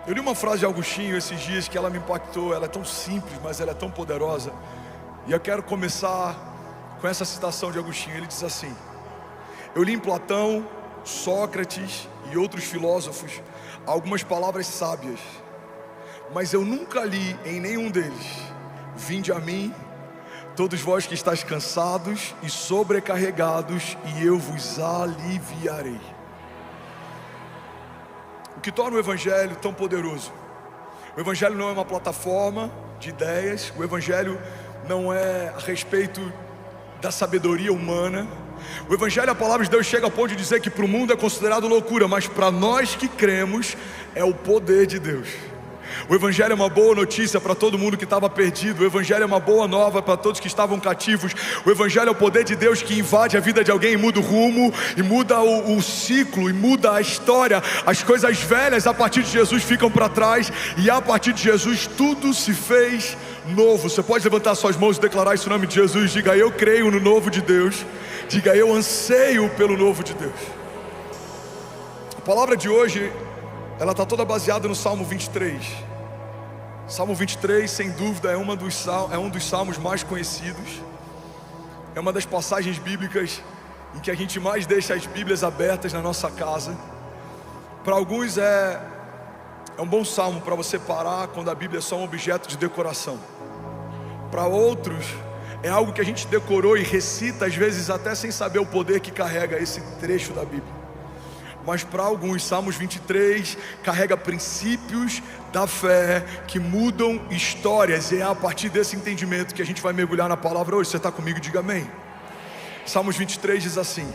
Eu li uma frase de Agostinho esses dias que ela me impactou. Ela é tão simples, mas ela é tão poderosa. E eu quero começar com essa citação de Agostinho. Ele diz assim: eu li em Platão, Sócrates e outros filósofos algumas palavras sábias, mas eu nunca li em nenhum deles: vinde a mim, todos vós que estáis cansados e sobrecarregados, e eu vos aliviarei. O que torna o Evangelho tão poderoso? O Evangelho não é uma plataforma de ideias. O Evangelho não é a respeito da sabedoria humana. O Evangelho, a palavra de Deus chega ao ponto de dizer que para o mundo é considerado loucura, mas para nós que cremos é o poder de Deus. O Evangelho é uma boa notícia para todo mundo que estava perdido. O Evangelho é uma boa nova para todos que estavam cativos. O Evangelho é o poder de Deus que invade a vida de alguém e muda o rumo, e muda o ciclo, e muda a história. As coisas velhas a partir de Jesus ficam para trás, e a partir de Jesus tudo se fez novo. Você pode levantar suas mãos e declarar isso em nome de Jesus. Diga: eu creio no novo de Deus. Diga: eu anseio pelo novo de Deus. A palavra de hoje, ela está toda baseada no Salmo 23. Salmo 23, sem dúvida, é um dos salmos mais conhecidos. É uma das passagens bíblicas em que a gente mais deixa as Bíblias abertas na nossa casa. Para alguns é um bom salmo para você parar quando a Bíblia é só um objeto de decoração. Para outros é algo que a gente decorou e recita, às vezes até sem saber o poder que carrega esse trecho da Bíblia. Mas para alguns, Salmos 23 carrega princípios da fé que mudam histórias. E é a partir desse entendimento que a gente vai mergulhar na palavra hoje. Você está comigo? Diga amém. Salmos 23 diz assim: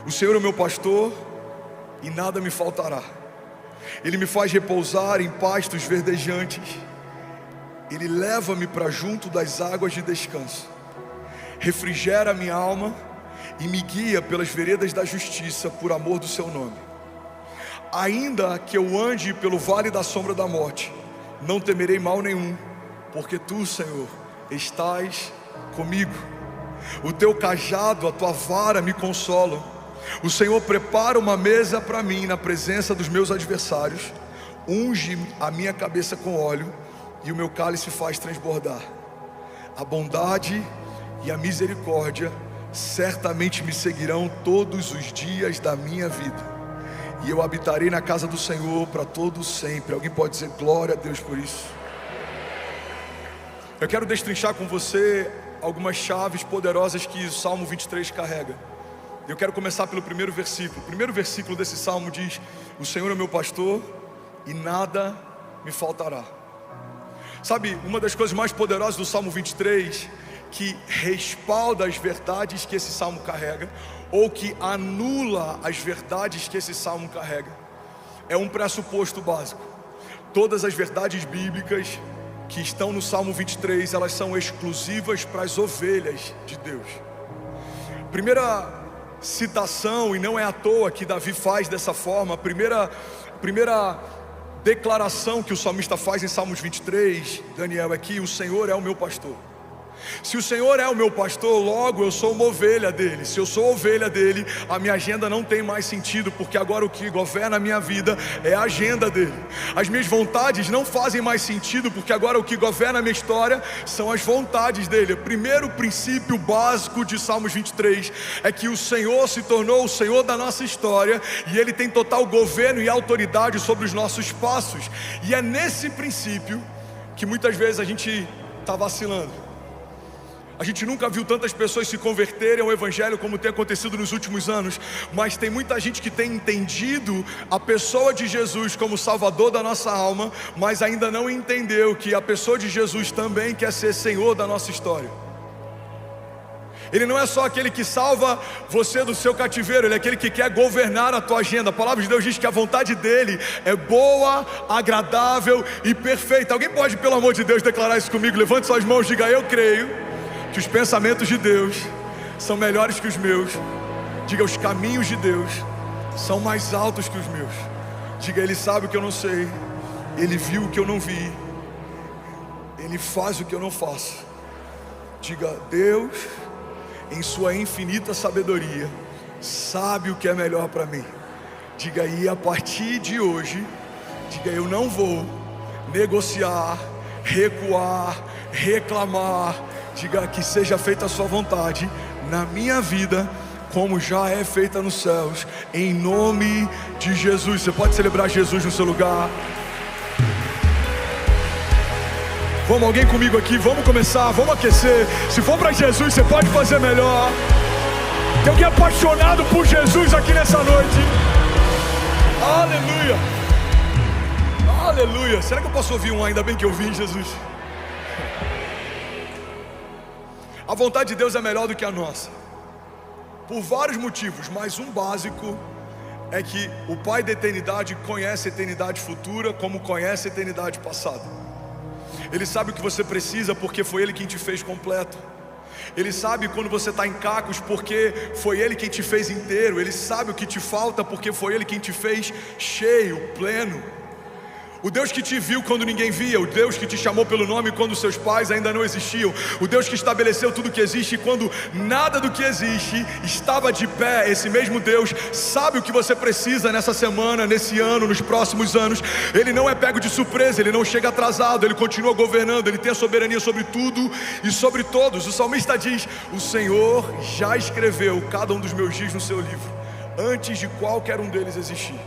o Senhor é o meu pastor e nada me faltará. Ele me faz repousar em pastos verdejantes. Ele leva-me para junto das águas de descanso. Refrigera a minha alma e me guia pelas veredas da justiça, por amor do seu nome. Ainda que eu ande pelo vale da sombra da morte, não temerei mal nenhum, porque tu, Senhor, estás comigo. O teu cajado, a tua vara me consolam. O Senhor prepara uma mesa para mim na presença dos meus adversários. Unge a minha cabeça com óleo e o meu cálice faz transbordar. A bondade e a misericórdia certamente me seguirão todos os dias da minha vida, e eu habitarei na casa do Senhor para todo sempre. Alguém pode dizer glória a Deus por isso? Eu quero destrinchar com você algumas chaves poderosas que o Salmo 23 carrega. Eu quero começar pelo primeiro versículo. O primeiro versículo desse salmo diz: o Senhor é meu pastor e nada me faltará. Sabe, uma das coisas mais poderosas do Salmo 23, que respalda as verdades que esse salmo carrega, ou que anula as verdades que esse salmo carrega, é um pressuposto básico. Todas as verdades bíblicas que estão no Salmo 23, elas são exclusivas para as ovelhas de Deus. Primeira citação, e não é à toa que Davi faz dessa forma, a primeira declaração que o salmista faz em Salmos 23, Daniel, é que o Senhor é o meu pastor. Se o Senhor é o meu pastor, logo eu sou uma ovelha dele. Se eu sou ovelha dele, a minha agenda não tem mais sentido, porque agora o que governa a minha vida é a agenda dele. As minhas vontades não fazem mais sentido, porque agora o que governa a minha história são as vontades dele. O primeiro princípio básico de Salmos 23 é que o Senhor se tornou o Senhor da nossa história, e Ele tem total governo e autoridade sobre os nossos passos. E é nesse princípio que muitas vezes a gente está vacilando. A gente nunca viu tantas pessoas se converterem ao Evangelho como tem acontecido nos últimos anos, mas tem muita gente que tem entendido a pessoa de Jesus como Salvador da nossa alma, mas ainda não entendeu que a pessoa de Jesus também quer ser Senhor da nossa história. Ele não é só aquele que salva você do seu cativeiro, Ele é aquele que quer governar a tua agenda. A palavra de Deus diz que a vontade dEle é boa, agradável e perfeita. Alguém pode, pelo amor de Deus, declarar isso comigo? Levante suas mãos e diga: eu creio que os pensamentos de Deus são melhores que os meus. Diga: os caminhos de Deus são mais altos que os meus. Diga: Ele sabe o que eu não sei, Ele viu o que eu não vi, Ele faz o que eu não faço. Diga: Deus, em sua infinita sabedoria, sabe o que é melhor para mim. Diga: e a partir de hoje Diga: eu não vou negociar, recuar, reclamar. Diga: que seja feita a sua vontade na minha vida, como já é feita nos céus, em nome de Jesus. Você pode celebrar Jesus no seu lugar. Vamos, alguém comigo aqui, vamos começar, vamos aquecer. Se for para Jesus, você pode fazer melhor. Tem alguém apaixonado por Jesus aqui nessa noite? Aleluia, aleluia. Será que eu posso ouvir um ainda bem que eu vi, Jesus? A vontade de Deus é melhor do que a nossa, por vários motivos, mas um básico é que o Pai da eternidade conhece a eternidade futura como conhece a eternidade passada. Ele sabe o que você precisa porque foi Ele quem te fez completo. Ele sabe quando você está em cacos porque foi Ele quem te fez inteiro. Ele sabe o que te falta porque foi Ele quem te fez cheio, pleno. O Deus que te viu quando ninguém via, o Deus que te chamou pelo nome quando seus pais ainda não existiam, o Deus que estabeleceu tudo que existe quando nada do que existe estava de pé. Esse mesmo Deus sabe o que você precisa nessa semana, nesse ano, nos próximos anos. Ele não é pego de surpresa, Ele não chega atrasado, Ele continua governando, Ele tem a soberania sobre tudo e sobre todos. O salmista diz: o Senhor já escreveu cada um dos meus dias no seu livro, antes de qualquer um deles existir.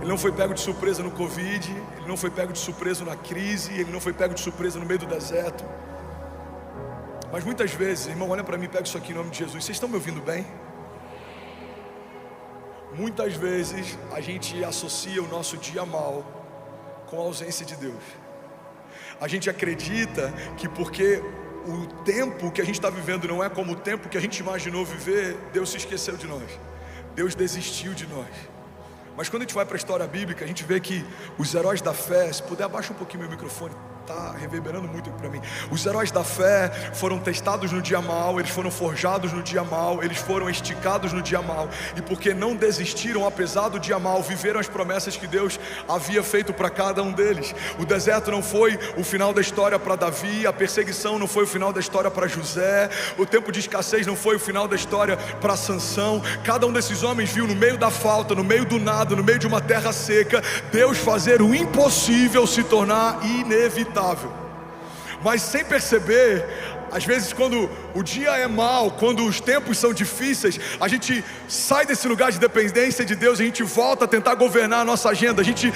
Ele não foi pego de surpresa no Covid, Ele não foi pego de surpresa na crise, Ele não foi pego de surpresa no meio do deserto. Mas muitas vezes, irmão, olha para mim, pega isso aqui em nome de Jesus. Vocês estão me ouvindo bem? Muitas vezes a gente associa o nosso dia mal com a ausência de Deus. A gente acredita que porque o tempo que a gente está vivendo não é como o tempo que a gente imaginou viver, Deus se esqueceu de nós, Deus desistiu de nós. Mas quando a gente vai para a história bíblica, a gente vê que os heróis da fé, se puder abaixa um pouquinho meu microfone, está reverberando muito para mim. Os heróis da fé foram testados no dia mal, eles foram forjados no dia mal, eles foram esticados no dia mal, e porque não desistiram apesar do dia mal, viveram as promessas que Deus havia feito para cada um deles. O deserto não foi o final da história para Davi, a perseguição não foi o final da história para José, o tempo de escassez não foi o final da história para Sansão. Cada um desses homens viu no meio da falta, no meio do nada, no meio de uma terra seca, Deus fazer o impossível se tornar inevitável. Mas sem perceber, às vezes quando o dia é mau, quando os tempos são difíceis, a gente sai desse lugar de dependência de Deus, a gente volta a tentar governar a nossa agenda, a gente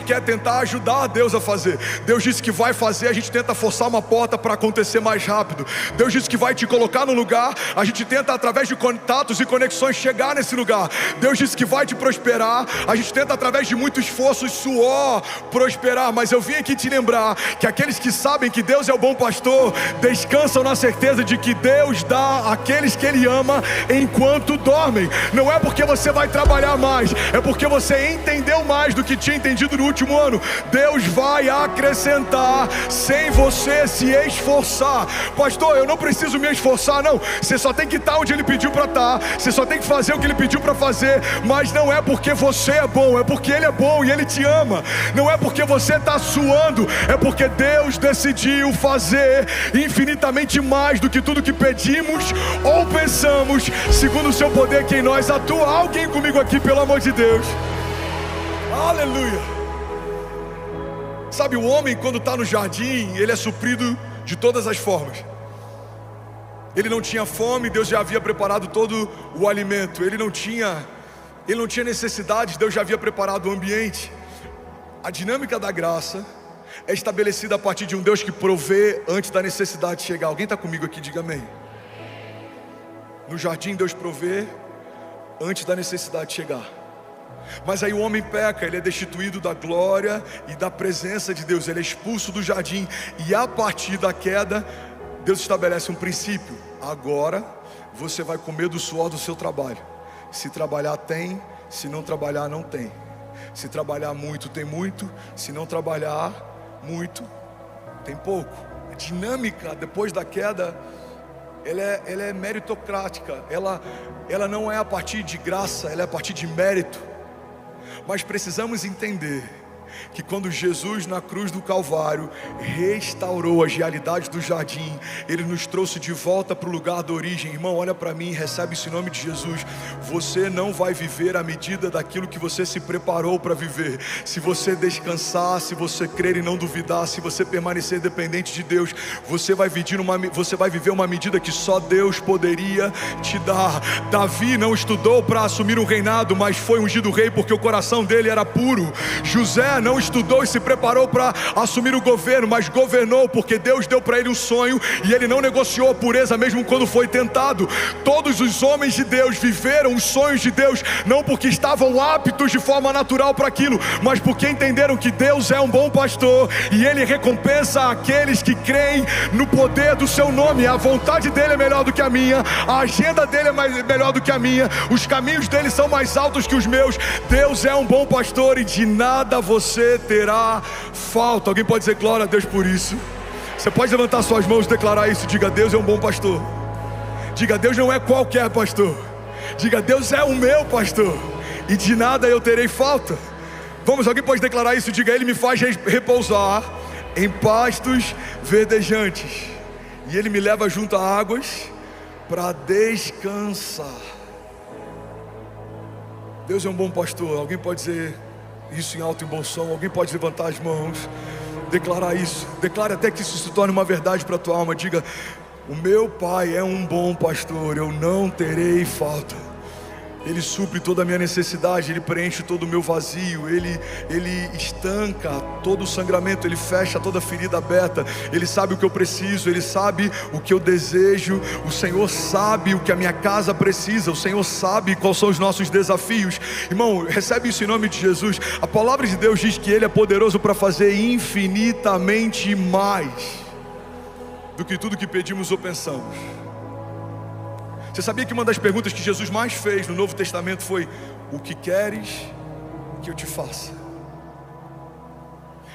quer tentar ajudar a Deus a fazer. Deus disse que vai fazer, a gente tenta forçar uma porta para acontecer mais rápido. Deus disse que vai te colocar no lugar, a gente tenta através de contatos e conexões chegar nesse lugar. Deus disse que vai te prosperar, a gente tenta através de muito esforço e suor prosperar. Mas eu vim aqui te lembrar que aqueles que sabem que Deus é o bom pastor, descansam na certeza de que Deus dá àqueles que Ele ama enquanto dormem. Não é porque você vai trabalhar mais, é porque você entendeu mais do que tinha entendido no último ano. Deus vai acrescentar sem você se esforçar. Pastor, eu não preciso me esforçar, não. Você só tem que estar onde Ele pediu para estar, você só tem que fazer o que Ele pediu para fazer. Mas não é porque você é bom, é porque Ele é bom e Ele te ama. Não é porque você está suando, é porque Deus decidiu fazer infinitamente mais do que tudo que pedimos ou pensamos, segundo o seu poder que em nós atua. Alguém comigo aqui, pelo amor de Deus? Aleluia. Sabe, o homem quando está no jardim, ele é suprido de todas as formas. Ele não tinha fome, Deus já havia preparado todo o alimento. Ele não tinha necessidades, Deus já havia preparado o ambiente. A dinâmica da graça é estabelecida a partir de um Deus que provê antes da necessidade chegar. Alguém está comigo aqui? Diga amém. No jardim Deus provê antes da necessidade chegar. Mas aí o homem peca, ele é destituído da glória e da presença de Deus, ele é expulso do jardim. E a partir da queda, Deus estabelece um princípio: agora você vai comer do suor do seu trabalho. Se trabalhar tem, se não trabalhar não tem. Se trabalhar muito tem muito, se não trabalhar muito tem pouco. A dinâmica depois da queda, ela é meritocrática, ela não é a partir de graça, ela é a partir de mérito. Mas precisamos entender que quando Jesus na cruz do Calvário restaurou as realidades do jardim, Ele nos trouxe de volta para o lugar da origem. Irmão, olha para mim, recebe esse nome de Jesus. Você não vai viver à medida daquilo que você se preparou para viver. Se você descansar, se você crer e não duvidar, se você permanecer dependente de Deus, você vai viver uma medida que só Deus poderia te dar. Davi não estudou para assumir um reinado, mas foi ungido rei porque o coração dele era puro. José não estudou e se preparou para assumir o governo, mas governou porque Deus deu para ele um sonho e ele não negociou a pureza mesmo quando foi tentado. Todos os homens de Deus viveram os sonhos de Deus, não porque estavam aptos de forma natural para aquilo, mas porque entenderam que Deus é um bom pastor e Ele recompensa aqueles que creem no poder do seu nome. A vontade dele é melhor do que a minha, a agenda dele é melhor do que a minha, os caminhos dele são mais altos que os meus. Deus é um bom pastor e de nada você terá falta. Alguém pode dizer glória a Deus por isso? Você pode levantar suas mãos e declarar isso. Diga: Deus é um bom pastor. Diga: Deus não é qualquer pastor. Diga: Deus é o meu pastor e de nada eu terei falta. Vamos, alguém pode declarar isso? Diga: Ele me faz repousar em pastos verdejantes e Ele me leva junto a águas para descansar. Deus é um bom pastor. Alguém pode dizer isso em alto e bom som? Alguém pode levantar as mãos, declarar isso? Declare até que isso se torne uma verdade para a tua alma. Diga: o meu Pai é um bom pastor, eu não terei falta. Ele supre toda a minha necessidade, Ele preenche todo o meu vazio, Ele estanca todo o sangramento, Ele fecha toda a ferida aberta. Ele sabe o que eu preciso, Ele sabe o que eu desejo. O Senhor sabe o que a minha casa precisa, o Senhor sabe quais são os nossos desafios. Irmão, recebe isso em nome de Jesus. A palavra de Deus diz que Ele é poderoso para fazer infinitamente mais do que tudo que pedimos ou pensamos. Você sabia que uma das perguntas que Jesus mais fez no Novo Testamento foi: o que queres que eu te faça?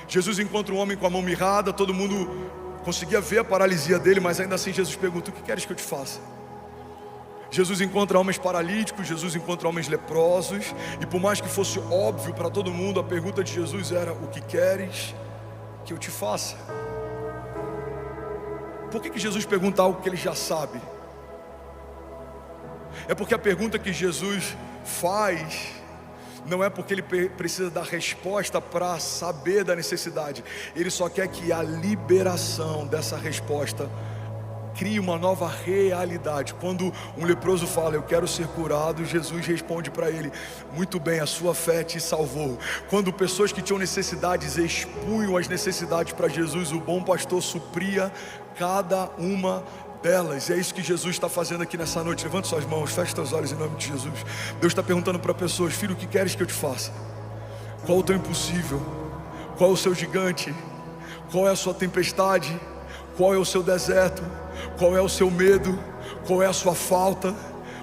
Jesus encontra um homem com a mão mirrada, todo mundo conseguia ver a paralisia dele, mas ainda assim Jesus pergunta: o que queres que eu te faça? Jesus encontra homens paralíticos, Jesus encontra homens leprosos, e por mais que fosse óbvio para todo mundo, a pergunta de Jesus era: o que queres que eu te faça? Por que Jesus pergunta algo que ele já sabe? É porque a pergunta que Jesus faz não é porque ele precisa dar resposta para saber da necessidade. Ele só quer que a liberação dessa resposta crie uma nova realidade. Quando um leproso fala: eu quero ser curado, Jesus responde para ele: muito bem, a sua fé te salvou. Quando pessoas que tinham necessidades expunham as necessidades para Jesus, o bom pastor supria cada uma delas. E é isso que Jesus está fazendo aqui nessa noite. Levante suas mãos, feche seus olhos em nome de Jesus. Deus está perguntando para pessoas: filho, o que queres que eu te faça? Qual o teu impossível? Qual é o seu gigante? Qual é a sua tempestade? Qual é o seu deserto? Qual é o seu medo? Qual é a sua falta?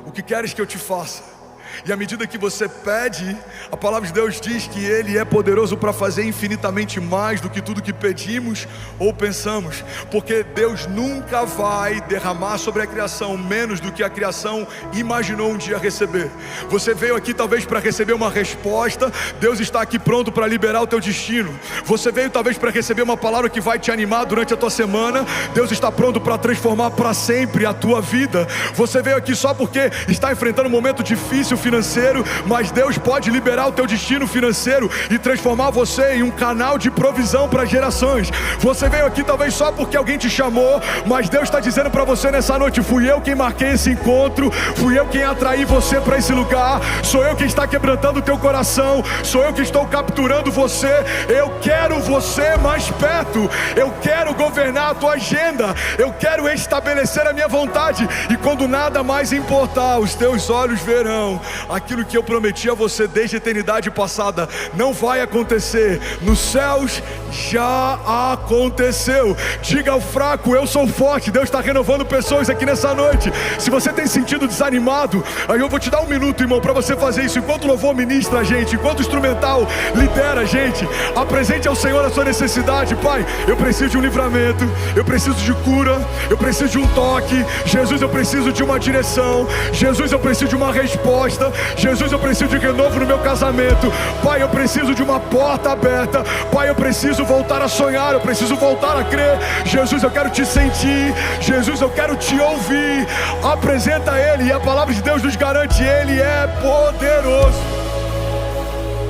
O que queres que eu te faça? E à medida que você pede, a palavra de Deus diz que Ele é poderoso para fazer infinitamente mais do que tudo que pedimos ou pensamos. Porque Deus nunca vai derramar sobre a criação menos do que a criação imaginou um dia receber. Você veio aqui talvez para receber uma resposta, Deus está aqui pronto para liberar o teu destino. Você veio talvez para receber uma palavra que vai te animar durante a tua semana, Deus está pronto para transformar para sempre a tua vida. Você veio aqui só porque está enfrentando um momento difícil financeiro, mas Deus pode liberar o teu destino financeiro e transformar você em um canal de provisão para gerações. Você veio aqui talvez só porque alguém te chamou, mas Deus está dizendo para você nessa noite: fui eu quem marquei esse encontro, fui eu quem atraí você para esse lugar, sou eu quem está quebrantando o teu coração, sou eu que estou capturando você. Eu quero você mais perto, eu quero governar a tua agenda, eu quero estabelecer a minha vontade, e quando nada mais importar, os teus olhos verão aquilo que eu prometi a você desde a eternidade passada. Não vai acontecer, nos céus já aconteceu. Diga ao fraco: eu sou forte. Deus está renovando pessoas aqui nessa noite. Se você tem sentido desanimado, aí eu vou te dar um minuto, irmão, para você fazer isso. Enquanto o louvor ministra a gente, enquanto o instrumental lidera a gente, apresente ao Senhor a sua necessidade. Pai, eu preciso de um livramento, eu preciso de cura, eu preciso de um toque. Jesus, eu preciso de uma direção. Jesus, eu preciso de uma resposta. resposta. Jesus, eu preciso de renovo no meu casamento. Pai, eu preciso de uma porta aberta. Pai, eu preciso voltar a sonhar, eu preciso voltar a crer. Jesus, eu quero te sentir. Jesus, eu quero te ouvir. Apresenta a Ele, e a palavra de Deus nos garante: Ele é poderoso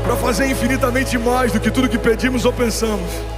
para fazer infinitamente mais do que tudo que pedimos ou pensamos.